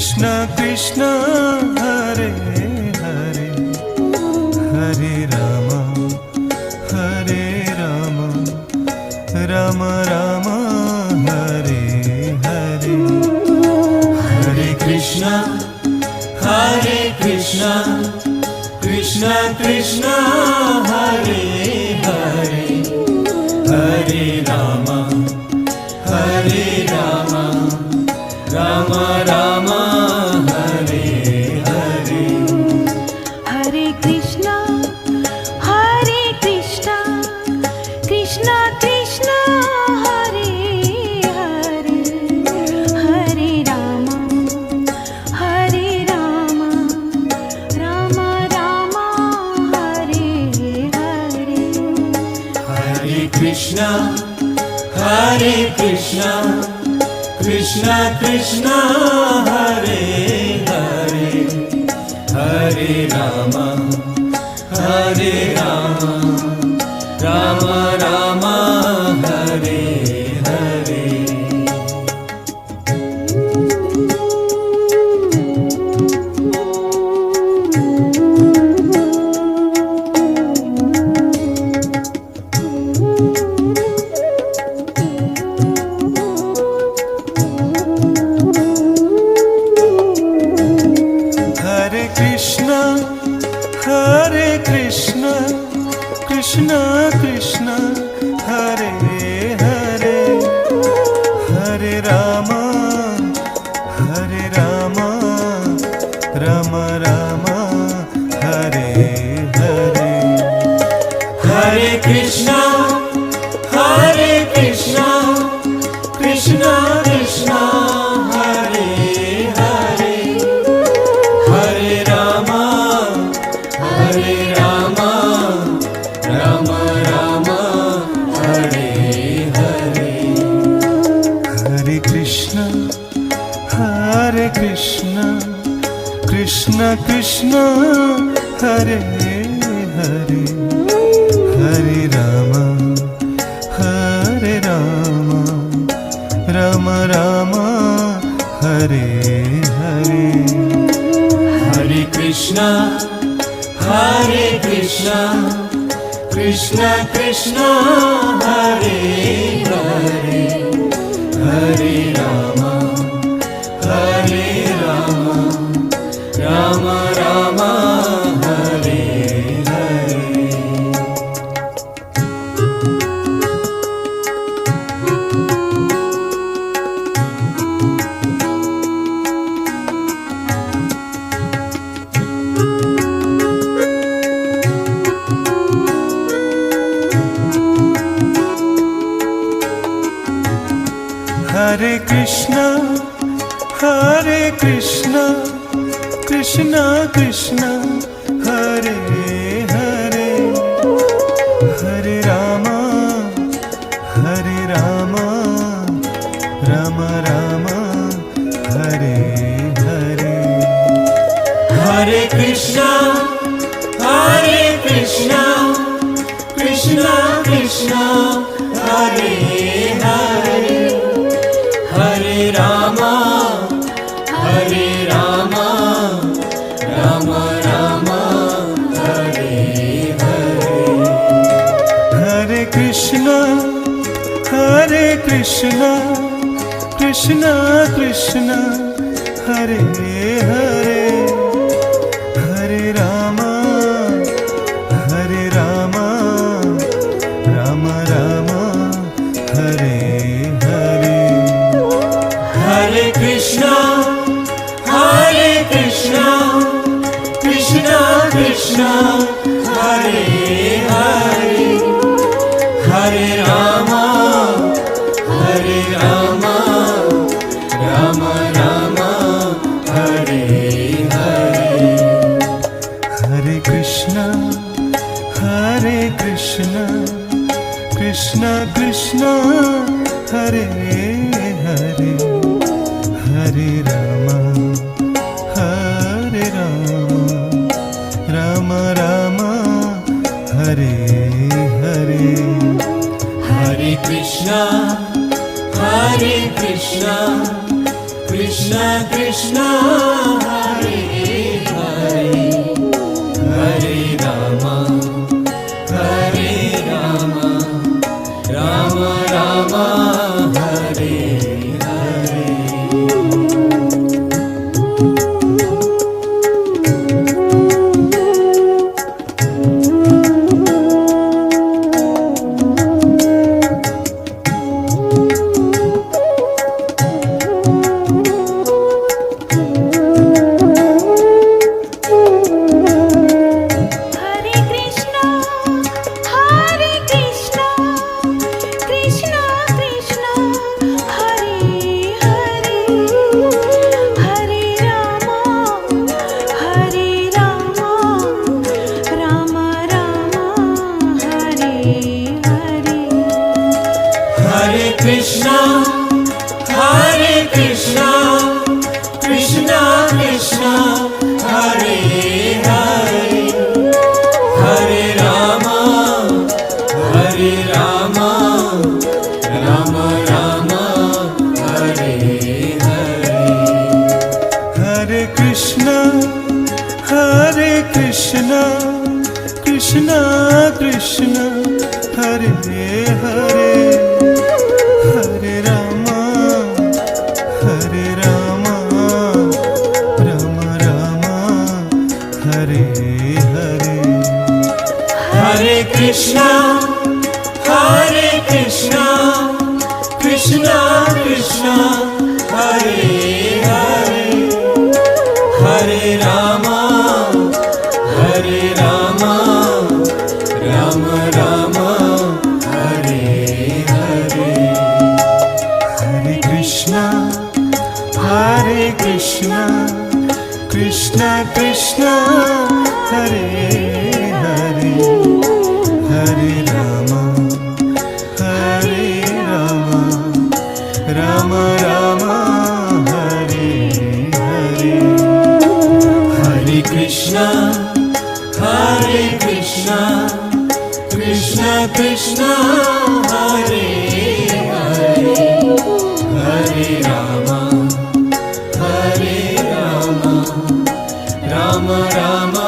Krishna Krishna Hare Hare Hare Rama Hare Rama Rama Rama Hare Hare Hare Krishna Krishna Krishna Hare Hare Hare Rama Rama Rama Hare Hare Hare Krishna Krishna Krishna Hare Hare Hare Rama Rama Rama Hare Hare Hare Krishna Krishna Krishna Hare Hare Hare Rama Rama Rama Hare Hare Krishna Krishna Hare Hare Hare Rama Rama Rama Hare Hare Hare Krishna Krishna Krishna Hare Hare Hare Rama Rama Rama Hare Hare Hare Krishna Krishna Krishna Hare Hare Hare Rama Rama Rama Hare Hare Hare Krishna Krishna Krishna Hare Hare Hare Rama Rama Rama Hare Hare Hare Krishna Krishna Krishna Hare Hare Hare Rama Rama Rama Hare Hare Hare Krishna Krishna Krishna Hare Hare Hare Rama Rama Rama Hare Hare Hare Krishna Krishna Krishna Hare Hare Hare Rama Rama Rama Hare Hare Hare Krishna Krishna Krishna Hare Hare Hare Rama Rama Rama Hare Hare Hare Krishna Krishna Krishna Hare Hare Hare Rama Rama Rama Hare Hare Hare Krishna, Krishna Krishna, Hare Hare, Hare Rama, Rama Rama, Hare Hare. Hare Krishna, Krishna Krishna, Hare Hare, Hare Rama, Rama Rama, Hare Hare. Hare Krishna, Krishna Krishna, Hare Hare, Hare Rama, Rama Rama, Hare Hare. Hare Krishna, Krishna Krishna, Hare Hare, Hare Rama, Rama Rama, Hare Hare. Hare Krishna, Krishna Krishna, Hare Hare, Hare Rama, Rama Rama, Hare Hare. Hare Krishna, Krishna Krishna, Hare Hare, Hare Rama, Rama Rama, Hare Hare. Hare Krishna, Krishna Krishna, Hare Hare, Hare Rama, Rama Rama,